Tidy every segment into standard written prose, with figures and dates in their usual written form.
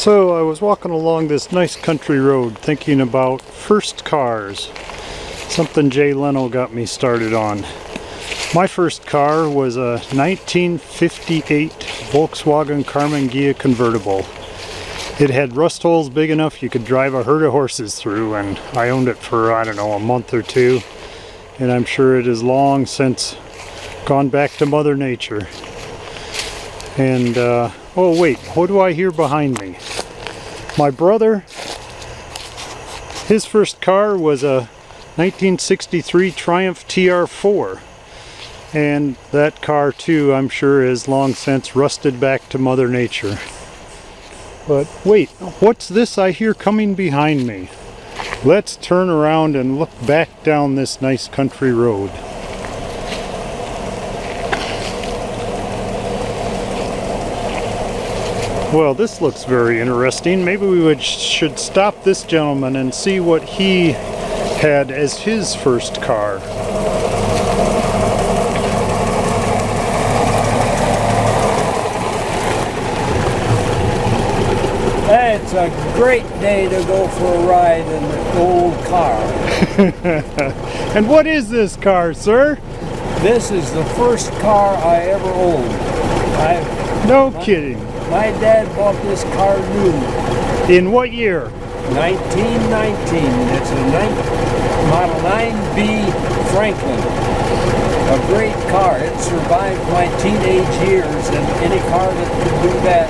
So I was walking along this nice country road thinking about first cars, something Jay Leno got me started on. My first car was a 1958 Volkswagen Karmann Ghia convertible. It had rust holes big enough you could drive a herd of horses through, and I owned it for, I don't know, a month or two, and I'm sure it has long since gone back to Mother Nature. And oh wait, what do I hear behind me? My brother, his first car was a 1963 Triumph TR4, and that car too, I'm sure, has long since rusted back to Mother Nature. But wait, what's this I hear coming behind me? Let's turn around and look back down this nice country road. Well, this looks very interesting. Maybe we should stop this gentleman and see what he had as his first car. It's a great day to go for a ride in an old car. And what is this car, sir? This is the first car I ever owned. No kidding. My dad bought this car new. In what year? 1919. It's a Model 9B Franklin. A great car. It survived my teenage years, and any car that could do that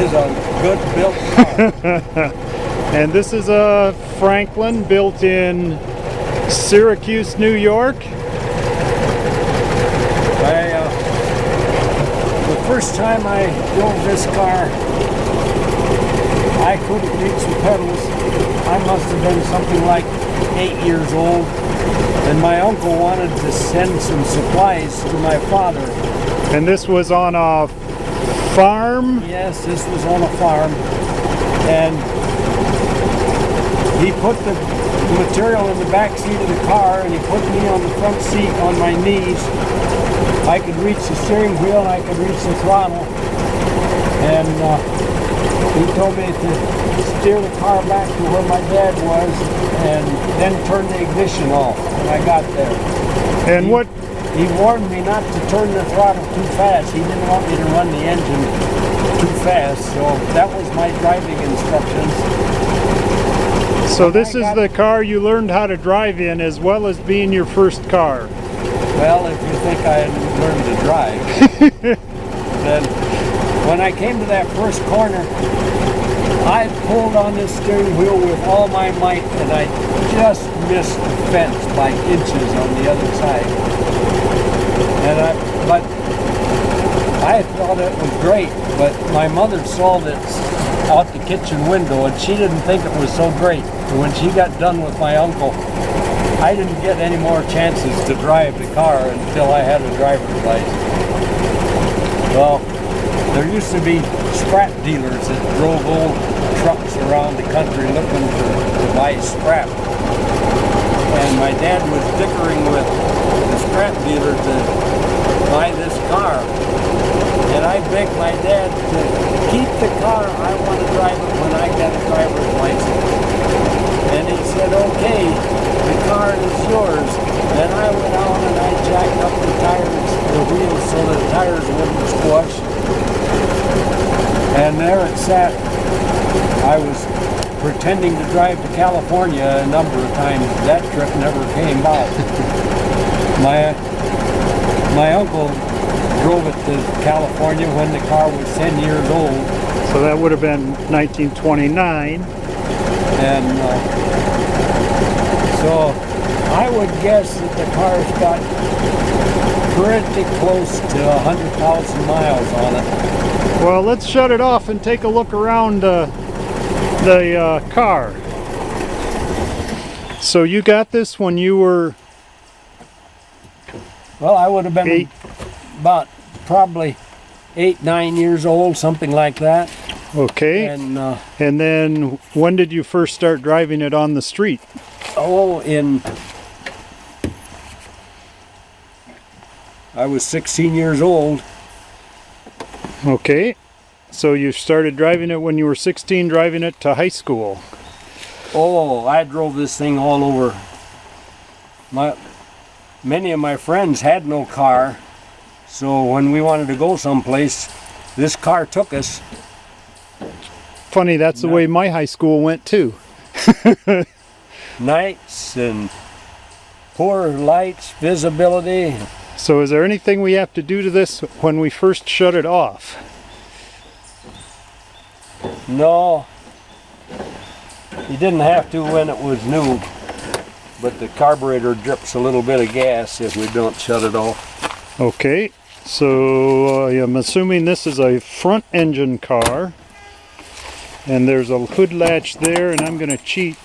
is a good built car. And this is a Franklin built in Syracuse, New York. The first time I drove this car, I couldn't reach the pedals. I must have been something like 8 years old, and my uncle wanted to send some supplies to my father. And this was on a farm? Yes, this was on a farm, and he put the material in the back seat of the car, and he put me on the front seat on my knees. I could reach the steering wheel, and I could reach the throttle, and he told me to steer the car back to where my dad was and then turn the ignition off when I got there. And he warned me not to turn the throttle too fast. He didn't want me to run the engine too fast, so that was my driving instructions. So this is the car you learned how to drive in, as well as being your first car. Well, if you think I hadn't learned to drive. Then when I came to that first corner, I pulled on this steering wheel with all my might, and I just missed the fence by inches on the other side. But I thought it was great, but my mother saw this out the kitchen window, and she didn't think it was so great. And when she got done with my uncle, I didn't get any more chances to drive the car until I had a driver's license. Well, there used to be scrap dealers that drove old trucks around the country looking to buy scrap. And my dad was dickering with the scrap dealer to buy this car. And I begged my dad to keep the car. I want to drive it when I get a driver's license. And he said, okay, the car is yours. Then I went out and I jacked up the tires, the wheels, so the tires wouldn't squash. And there it sat. I was pretending to drive to California a number of times. That trip never came about. My uncle drove it to California when the car was 10 years old. So that would have been 1929. And so I would guess that the car's got pretty close to 100,000 miles on it. Well, let's shut it off and take a look around the car. So you got this when you were... Well, I would have been about probably 8, 9 years old, something like that. Okay. And then when did you first start driving it on the street? Oh, I was 16 years old. Okay. So you started driving it when you were 16, driving it to high school. Oh, I drove this thing all over. Many of my friends had no car, so when we wanted to go someplace, this car took us. Funny, that's the way my high school went too. Nights and poor lights, visibility. So is there anything we have to do to this when we first shut it off? No, you didn't have to when it was new, but the carburetor drips a little bit of gas if we don't shut it off. Okay, so I'm assuming this is a front engine car, and there's a hood latch there, and I'm going to cheat,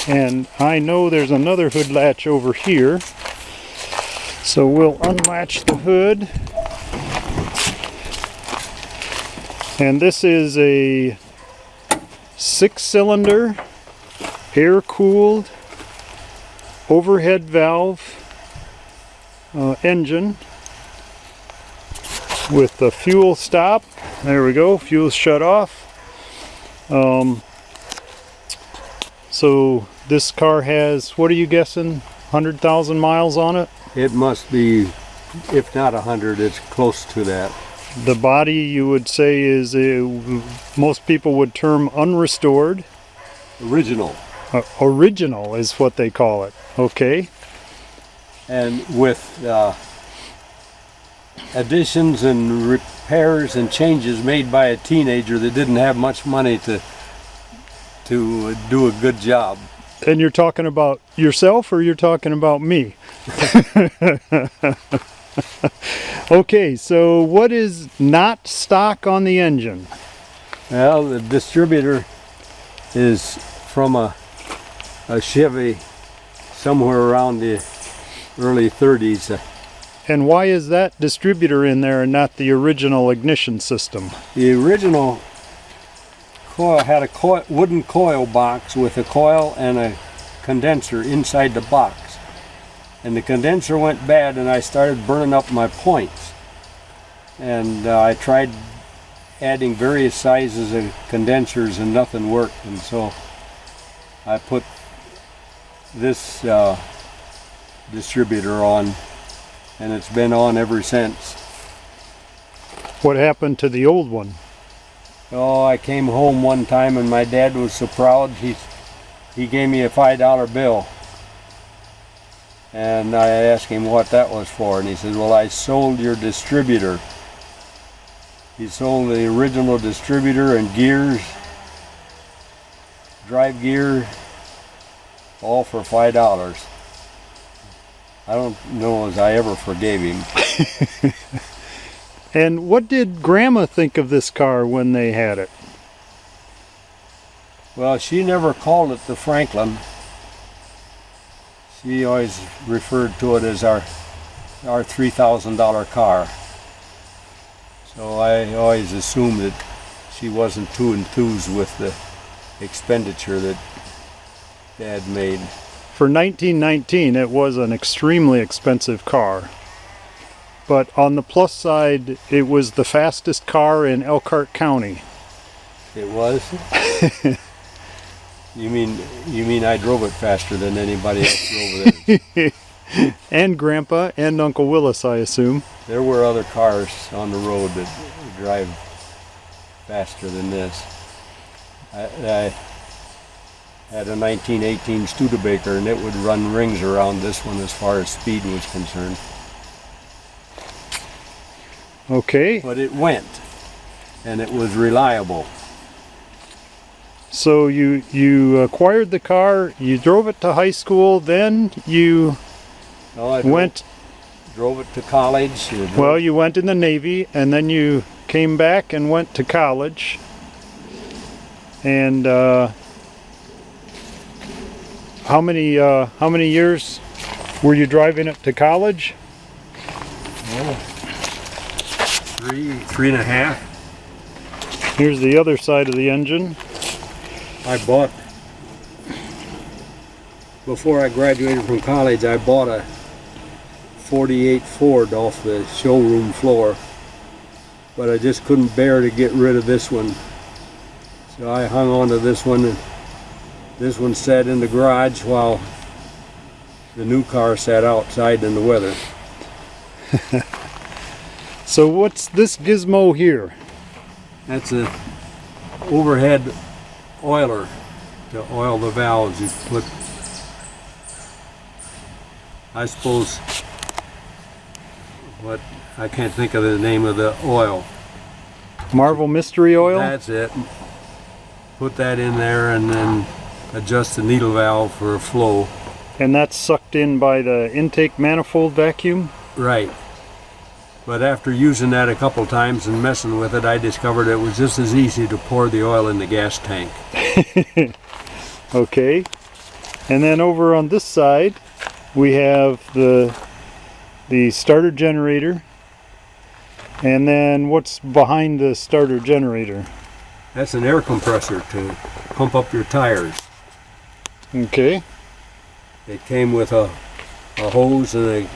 and I know there's another hood latch over here. So we'll unlatch the hood, and this is a 6-cylinder, air-cooled, overhead valve engine with the fuel stop. There we go, fuel's shut off. So this car has, what are you guessing, 100,000 miles on it? It must be, if not 100, it's close to that. The body, you would say, is most people would term unrestored. Original. Original is what they call it. Okay. And with additions and repairs and changes made by a teenager that didn't have much money to do a good job. And you're talking about yourself, or you're talking about me? Okay, so what is not stock on the engine? Well, the distributor is from a Chevy somewhere around the early 30s. And why is that distributor in there and not the original ignition system? The original coil had a wooden coil box with a coil and a condenser inside the box. And the condenser went bad, and I started burning up my points. And I tried adding various sizes of condensers, and nothing worked. And so I put this distributor on, and it's been on ever since. What happened to the old one? Oh, I came home one time, and my dad was so proud. He gave me a $5 bill. And I asked him what that was for, and he said, well, I sold your distributor. He sold the original distributor and gears, drive gear, all for $5. I don't know as I ever forgave him. And what did Grandma think of this car when they had it? Well, she never called it the Franklin. She always referred to it as our $3,000 car. So I always assumed that she wasn't too enthused with the expenditure that Dad made. For 1919, it was an extremely expensive car. But on the plus side, it was the fastest car in Elkhart County. It was? You mean I drove it faster than anybody else drove it? And Grandpa and Uncle Willis, I assume. There were other cars on the road that drive faster than this. I had a 1918 Studebaker, and it would run rings around this one as far as speed was concerned. Okay. But it went, and it was reliable. So you acquired the car, you drove it to high school, then you drove it to college. Well, you went in the Navy, and then you came back and went to college. And how many years were you driving it to college? Oh, three and a half. Here's the other side of the engine. Before I graduated from college, I bought a 48 Ford off the showroom floor. but I just couldn't bear to get rid of this one. So I hung on to this one, and this one sat in the garage while the new car sat outside in the weather. So what's this gizmo here? That's a overhead oiler to oil the valves. You put, I suppose, what, I can't think of the name of the oil. Marvel Mystery Oil? That's it. Put that in there and then adjust the needle valve for a flow. And that's sucked in by the intake manifold vacuum? Right. But after using that a couple times and messing with it, I discovered it was just as easy to pour the oil in the gas tank. Okay. And then over on this side, we have the starter generator. And then what's behind the starter generator? That's an air compressor to pump up your tires. Okay. It came with a hose and a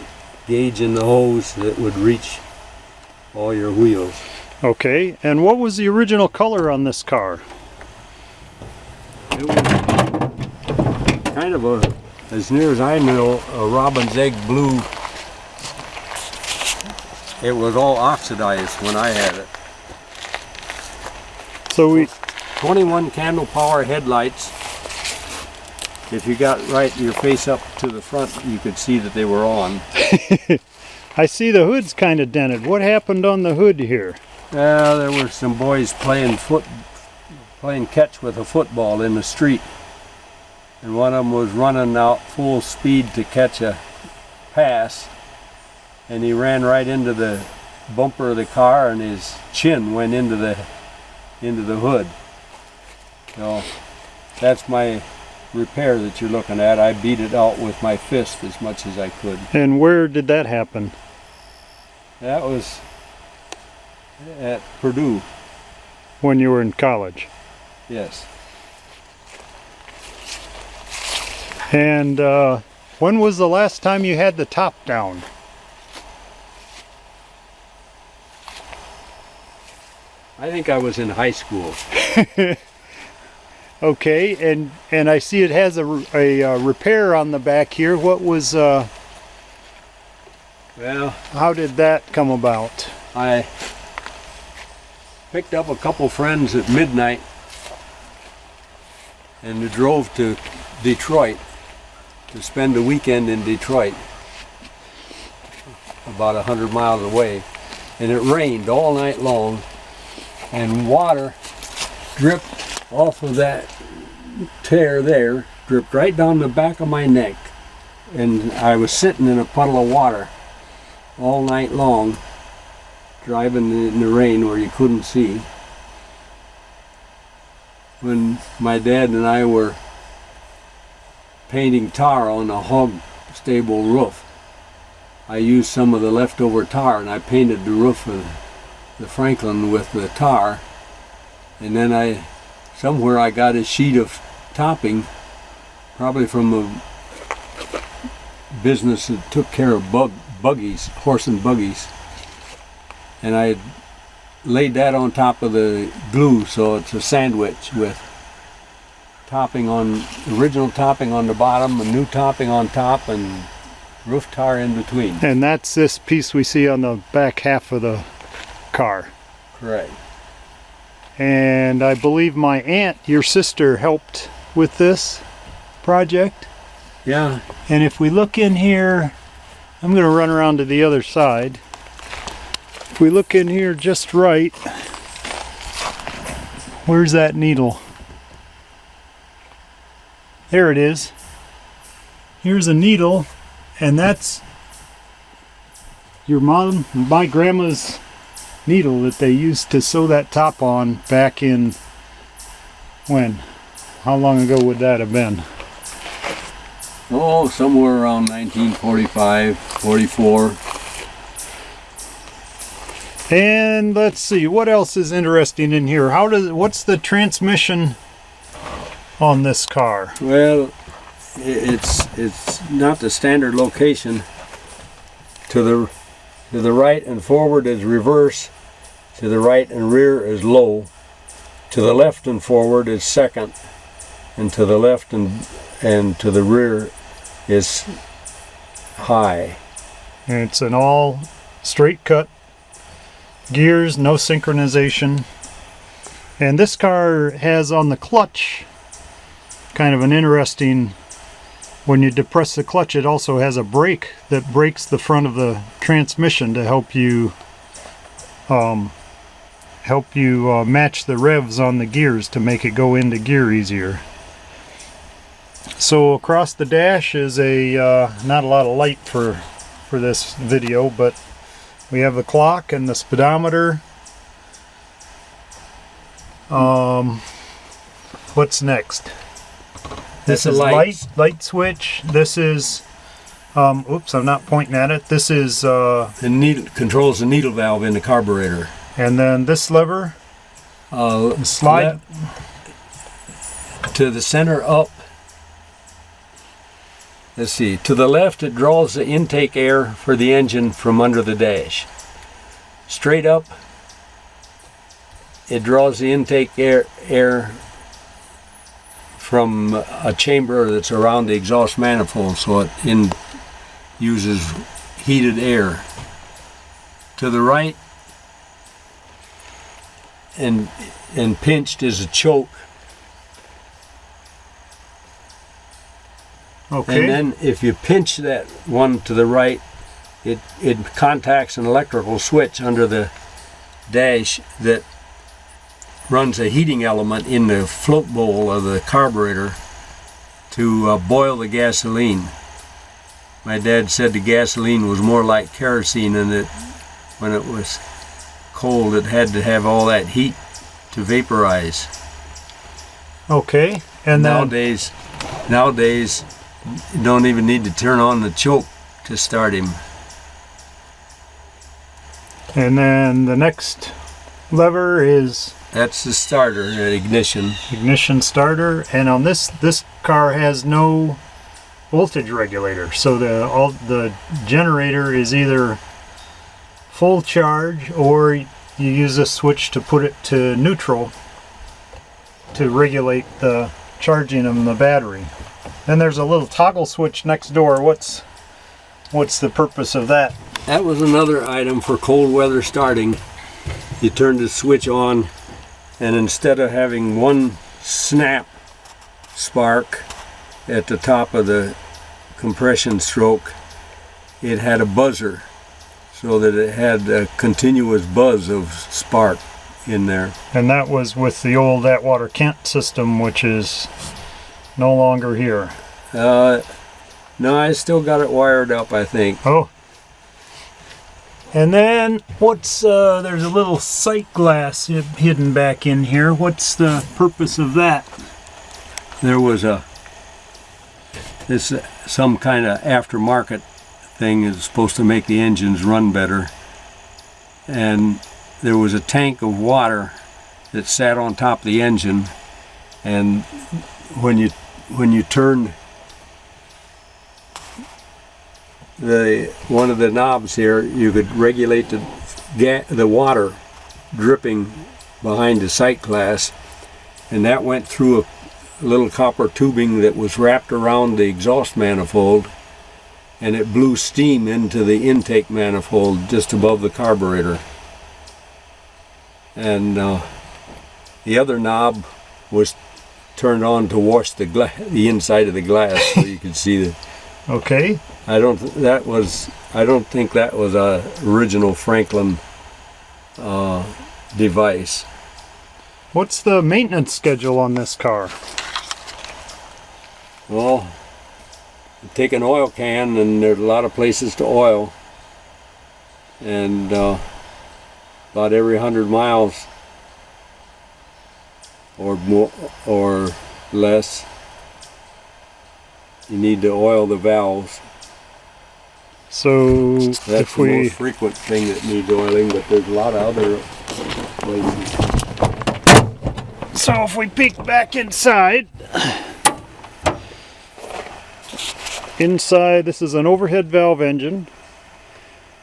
gauge in the hose that would reach all your wheels. Okay. And what was the original color on this car? It was kind of a, as near as I know, a robin's egg blue. It was all oxidized when I had it. So we 21 candle power headlights. If you got your face up to the front, you could see that they were on. I see the hood's kind of dented. What happened on the hood here? There were some boys playing catch with a football in the street, and one of them was running out full speed to catch a pass, and he ran right into the bumper of the car, and his chin went into the hood. So that's my repair that you're looking at. I beat it out with my fist as much as I could. And where did that happen? That was at Purdue. When you were in college? Yes. And when was the last time you had the top down? I think I was in high school. Okay, and I see it has a repair on the back here. What was Well, how did that come about? I picked up a couple friends at midnight and drove to Detroit to spend the weekend in Detroit, about 100 miles away, and it rained all night long, and water dripped off of that tear there, dripped right down the back of my neck, and I was sitting in a puddle of water all night long, driving in the rain where you couldn't see, when my dad and I were painting tar on the hog stable roof. I used some of the leftover tar and I painted the roof of the Franklin with the tar, and then somewhere I got a sheet of topping, probably from a business that took care of buggies, horse and buggies, and I laid that on top of the glue, so it's a sandwich with original topping on the bottom, a new topping on top, and roof tar in between. And that's this piece we see on the back half of the car. Correct. And I believe my aunt, your sister, helped with this project. Yeah. And if we look in here, I'm going to run around to the other side. If we look in here just right, where's that needle? There it is. Here's a needle, and that's my grandma's needle that they used to sew that top on back in when? How long ago would that have been? Oh, somewhere around 1945, 44. And let's see, what else is interesting in here? What's the transmission on this car? Well, it's not the standard location. To the right and forward is reverse, To the right and rear is low. To the left and forward is second. And to the left and to the rear is high. And it's an all straight cut gears, no synchronization. And this car has on the clutch kind of an interesting, when you depress the clutch, it also has a brake that brakes the front of the transmission to help you match the revs on the gears to make it go into gear easier. So across the dash is a not a lot of light for this video, but we have the clock and the speedometer. What's next? This is light switch. This is oops, I'm not pointing at it. This is the needle controls the needle valve in the carburetor. And then this lever, slide to the center up. Let's see, to the left it draws the intake air for the engine from under the dash. Straight up it draws the intake air from a chamber that's around the exhaust manifold, so it uses heated air. To the right and pinched is a choke. Okay. And then if you pinch that one to the right, it contacts an electrical switch under the dash that runs a heating element in the float bowl of the carburetor to boil the gasoline. My dad said the gasoline was more like kerosene, and that when it was cold it had to have all that heat to vaporize. Okay. And nowadays you don't even need to turn on the choke to start him. And then the next lever is, that's the starter, the ignition starter. And on this car has no voltage regulator, so the generator is either full charge, or you use a switch to put it to neutral to regulate the charging of the battery. Then there's a little toggle switch next door. What's the purpose of that? That was another item for cold weather starting. You turn the switch on, and instead of having one snap spark at the top of the compression stroke, it had a buzzer, so that it had a continuous buzz of spark in there. And that was with the old Atwater Kent system, which is no longer here. No, I still got it wired up, I think. Oh. And then what's there's a little sight glass hidden back in here. What's the purpose of that? There was some kind of aftermarket thing is supposed to make the engines run better, and there was a tank of water that sat on top of the engine, and when you turned one of the knobs here, you could regulate the water dripping behind the sight glass, and that went through a little copper tubing that was wrapped around the exhaust manifold, and it blew steam into the intake manifold just above the carburetor. And the other knob was turned on to wash the inside of the glass, so you could see the. Okay. I don't think that was a original Franklin device. What's the maintenance schedule on this car? Well, you take an oil can, and there's a lot of places to oil, and about every 100 miles or more or less, you need to oil the valves. So that's the most frequent thing that needs oiling, but there's a lot of other places. So if we peek back inside, this is an overhead valve engine.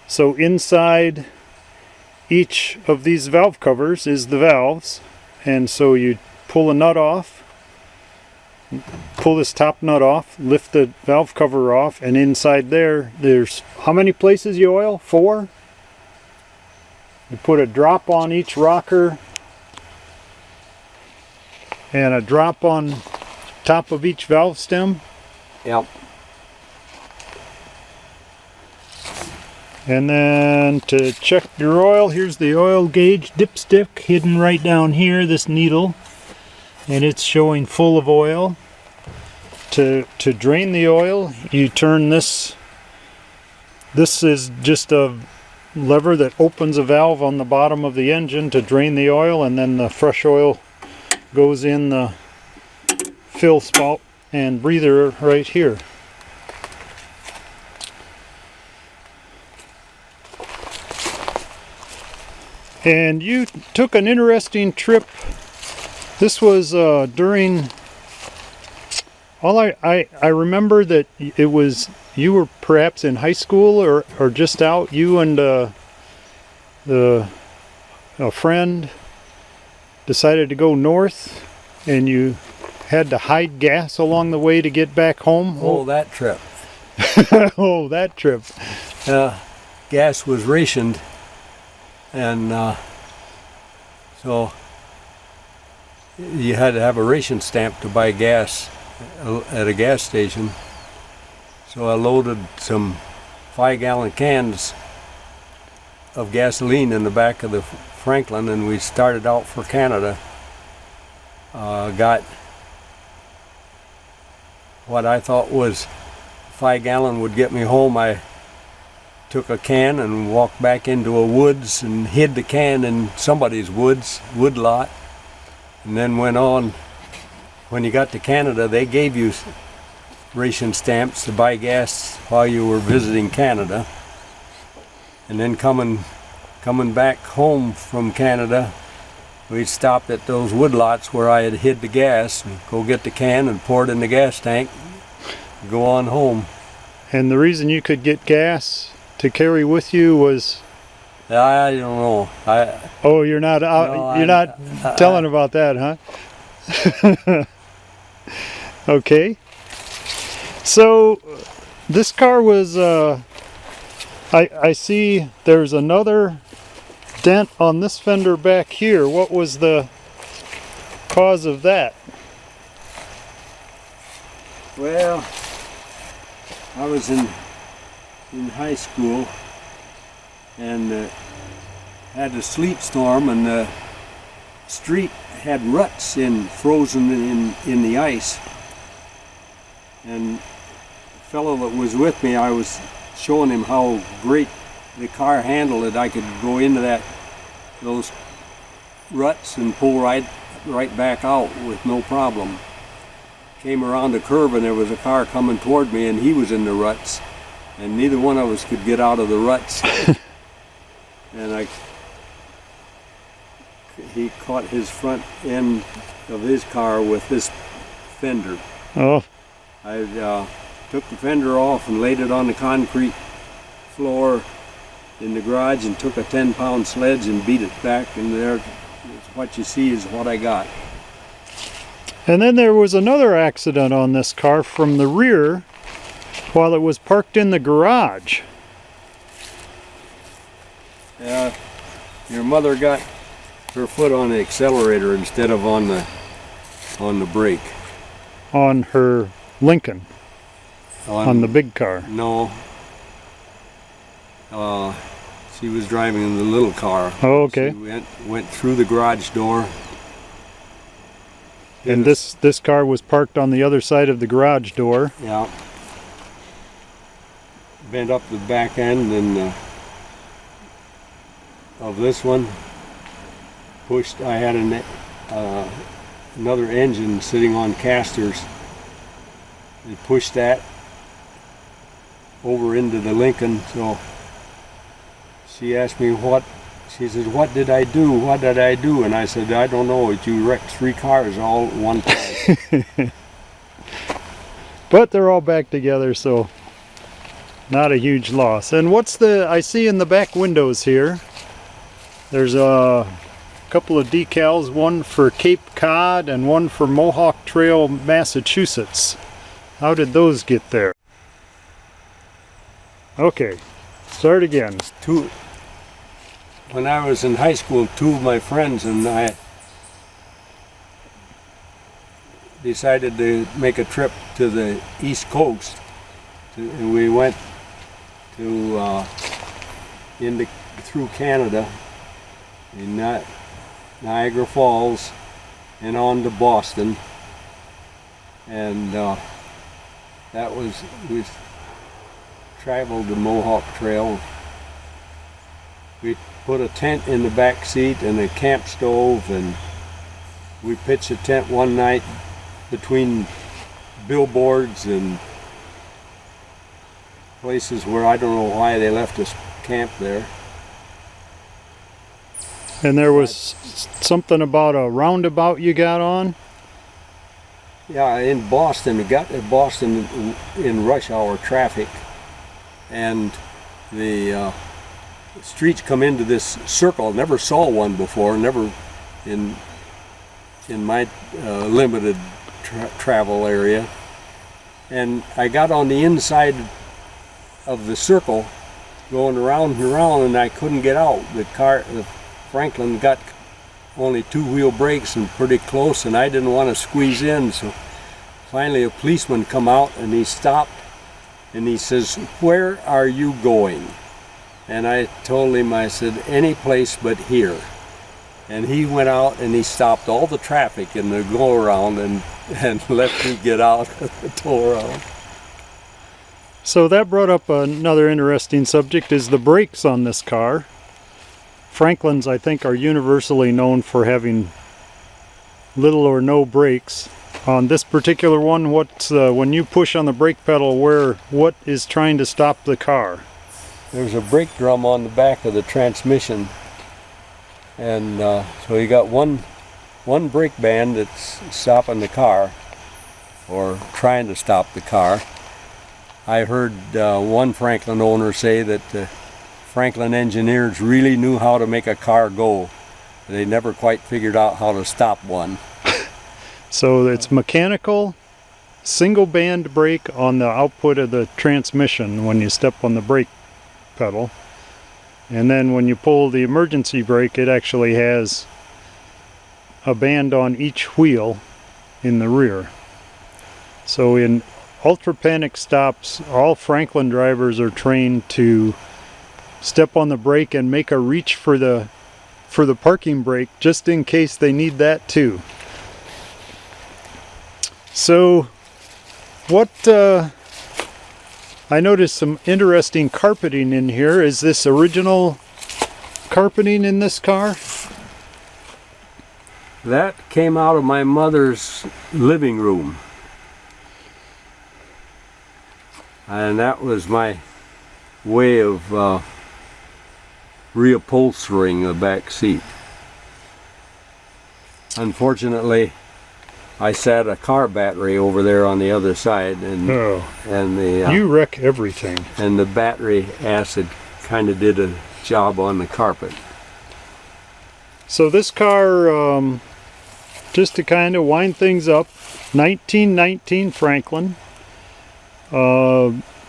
So inside each of these valve covers is the valves, and so you pull a nut off, pull this top nut off, lift the valve cover off, and inside there's how many places you oil? 4? You put a drop on each rocker and a drop on top of each valve stem. Yep. And then to check your oil, here's the oil gauge dipstick hidden right down here, this needle, and it's showing full of oil. To drain the oil, you turn this. This is just a lever that opens a valve on the bottom of the engine to drain the oil, and then the fresh oil goes in the fill spout and breather right here. And you took an interesting trip. This was during, I remember that it was, you were perhaps in high school or just out, you and a friend decided to go north, and you had to hide gas along the way to get back home. Oh, that trip. Oh, that trip. Gas was rationed, and so you had to have a ration stamp to buy gas at a gas station. So I loaded some 5-gallon cans of gasoline in the back of the Franklin, and we started out for Canada. Got what I thought was 5-gallon would get me home. I took a can and walked back into a woods and hid the can in somebody's wood lot, and then went on. When you got to Canada, they gave you ration stamps to buy gas while you were visiting Canada. And then coming back home from Canada, we stopped at those woodlots where I had hid the gas and go get the can and pour it in the gas tank and go on home. And the reason you could get gas to carry with you was? I don't know. Oh, you're not out, no, you're not telling about that, huh? Okay. So this car was I see there's another dent on this fender back here. What was the cause of that? Well, I was in high school and had a sleet storm, and the street had ruts frozen in the ice. And the fellow that was with me, I was showing him how great the car handled it. I could go into those ruts and pull right back out with no problem. Came around a curve and there was a car coming toward me, and he was in the ruts, and neither one of us could get out of the ruts. And he caught his front end of his car with this fender. Oh. I took the fender off and laid it on the concrete floor in the garage and took a 10-pound sledge and beat it back, and there, what you see is what I got. And then there was another accident on this car from the rear while it was parked in the garage. Your mother got her foot on the accelerator instead of on the brake. On her Lincoln. On the big car. No. She was driving in the little car. Oh, okay. She went through the garage door. And this car was parked on the other side of the garage door. Yeah. Bent up the back end and of this one. Pushed. I had another engine sitting on casters. They pushed that over into the Lincoln. So she asked me she says, "What did I do? What did I do?" And I said, "I don't know. You wrecked 3 cars all at one time." But they're all back together, so not a huge loss. And what's I see in the back windows here? There's a couple of decals, one for Cape Cod and one for Mohawk Trail, Massachusetts. How did those get there? Okay, start again. When I was in high school, two of my friends and I decided to make a trip to the East Coast. And we went to through Canada, in Niagara Falls, and on to Boston. And we traveled the Mohawk Trail. We put a tent in the back seat and a camp stove, and we pitched a tent one night between billboards and places where I don't know why they left us camp there. And there was something about a roundabout you got on? Yeah, in Boston. We got to Boston in rush hour traffic, and the streets come into this circle. Never saw one before, never in my limited travel area. And I got on the inside of the circle, going around and around, and I couldn't get out. The Franklin got only two-wheel brakes and pretty close, and I didn't want to squeeze in. So finally a policeman come out and he stopped and he says, "Where are you going?" And I told him, I said, "Any place but here." And he went out and he stopped all the traffic in the go-around and let me get out of the tow-around. So that brought up another interesting subject, is the brakes on this car. Franklins, I think, are universally known for having little or no brakes. On this particular one, when you push on the brake pedal, what is trying to stop the car? There's a brake drum on the back of the transmission, and so you got one brake band that's stopping the car, or trying to stop the car. I heard one Franklin owner say that the Franklin engineers really knew how to make a car go. They never quite figured out how to stop one. So it's mechanical, single band brake on the output of the transmission when you step on the brake pedal. And then when you pull the emergency brake, it actually has a band on each wheel in the rear. So in ultra panic stops, all Franklin drivers are trained to step on the brake and make a reach for the parking brake, just in case they need that too. So I noticed some interesting carpeting in here. Is this original carpeting in this car? That came out of my mother's living room. And that was my way of reupholstering the back seat. Unfortunately, I sat a car battery over there on the other side, and you wreck everything. And the battery acid kind of did a job on the carpet. So this car, just to kind of wind things up, 1919 Franklin.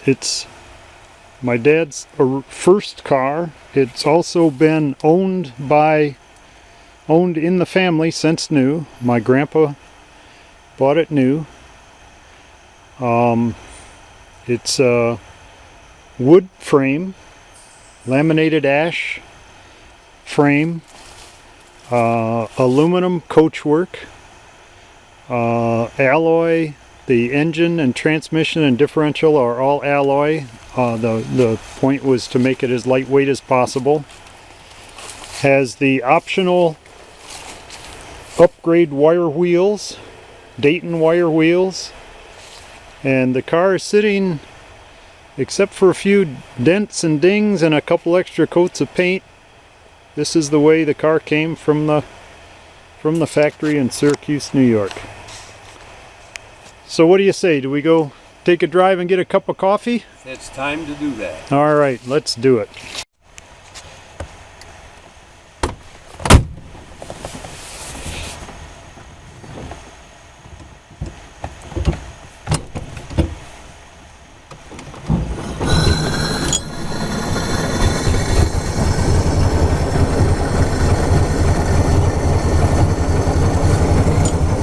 It's my dad's first car. It's also been owned in the family since new. My grandpa bought it new. It's a wood frame, laminated ash frame, aluminum coachwork, alloy. The engine and transmission and differential are all alloy. The point was to make it as lightweight as possible. Has the optional upgrade wire wheels, Dayton wire wheels, and the car is sitting, except for a few dents and dings and a couple extra coats of paint, this is the way the car came from the factory in Syracuse, New York. So what do you say? Do we go take a drive and get a cup of coffee? It's time to do that. All right, let's do it.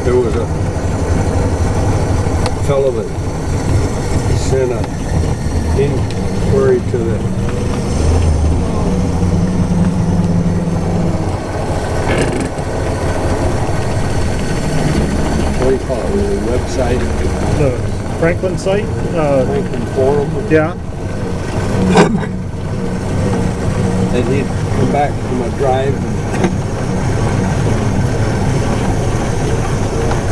There was a fellow that sent an inquiry to the what do you call it? The website? The Franklin site? Franklin Forum. Yeah. And he'd come back from a drive and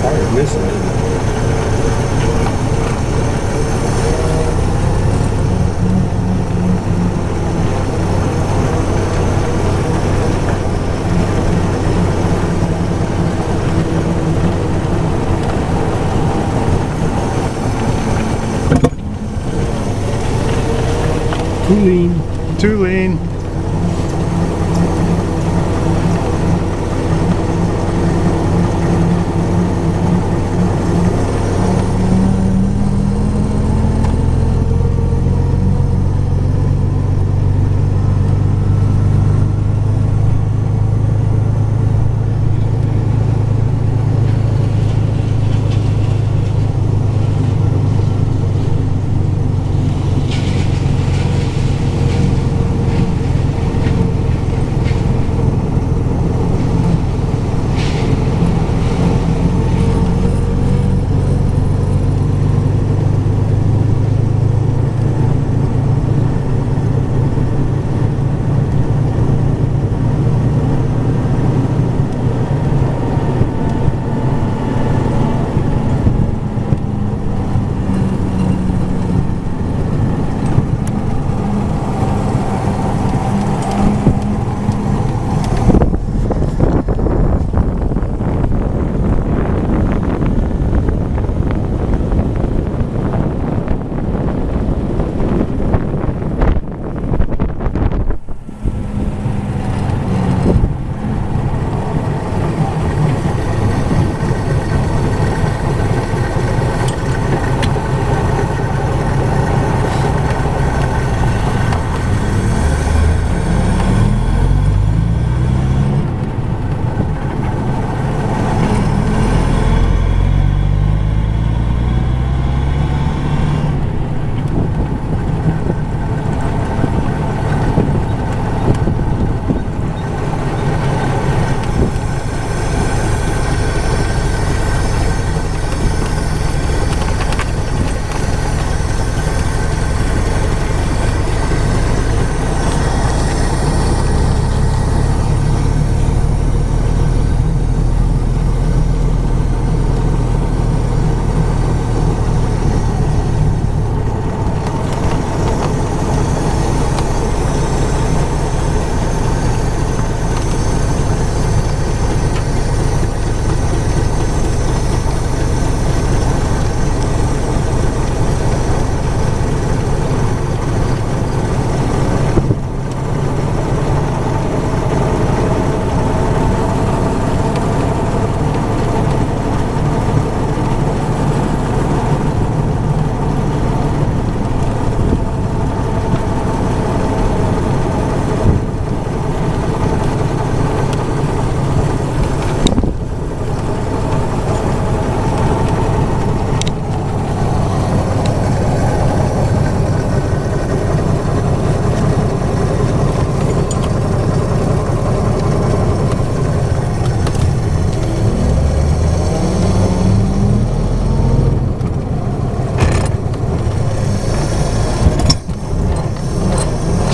probably missing it. Too lean. Too lean.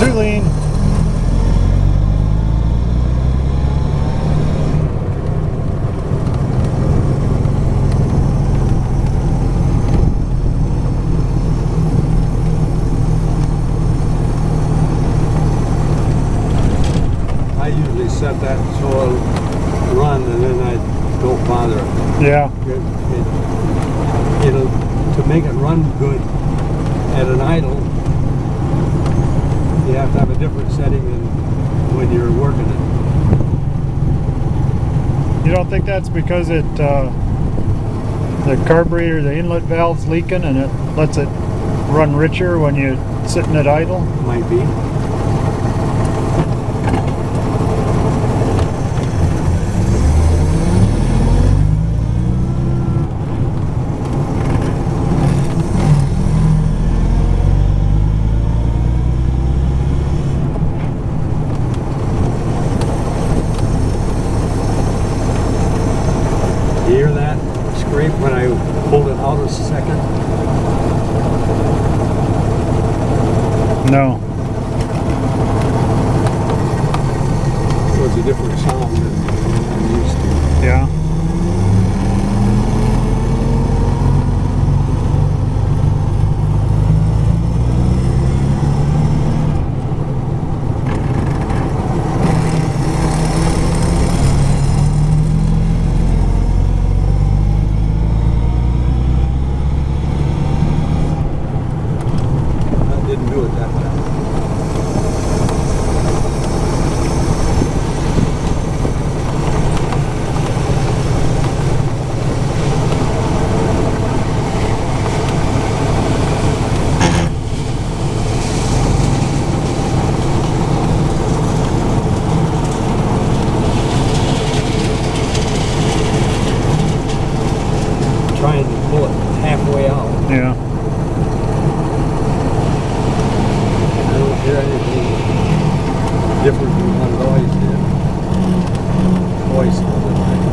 Too lean. I usually set that so it'll run and then I don't bother it. Yeah. It'll, to make it run good at an idle, you have to have a different setting than when you're working it. You don't think that's because the carburetor, the inlet valve's leaking and it lets it run richer when you're sitting at idle? Might be. scrape when I pulled it out a second? No. It was a different sound than I'm used to. Yeah. That didn't do it that time. Trying to pull it halfway out. Yeah. I don't hear anything different than what it always did. Always sounded like.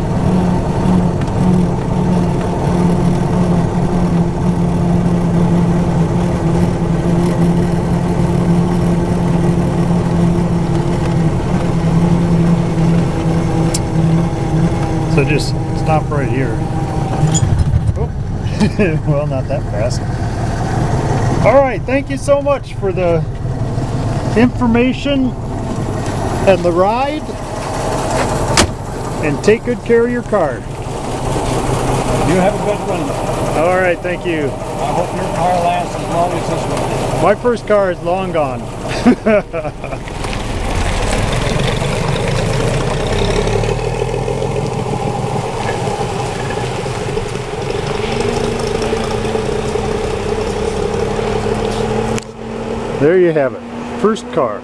So just stop right here. Oh. Well, not that fast. All right, thank you so much for the information and the ride. And take good care of your car. You have a good one. All right, thank you. I hope your car lasts as long as this one. My first car is long gone. There you have it. First car.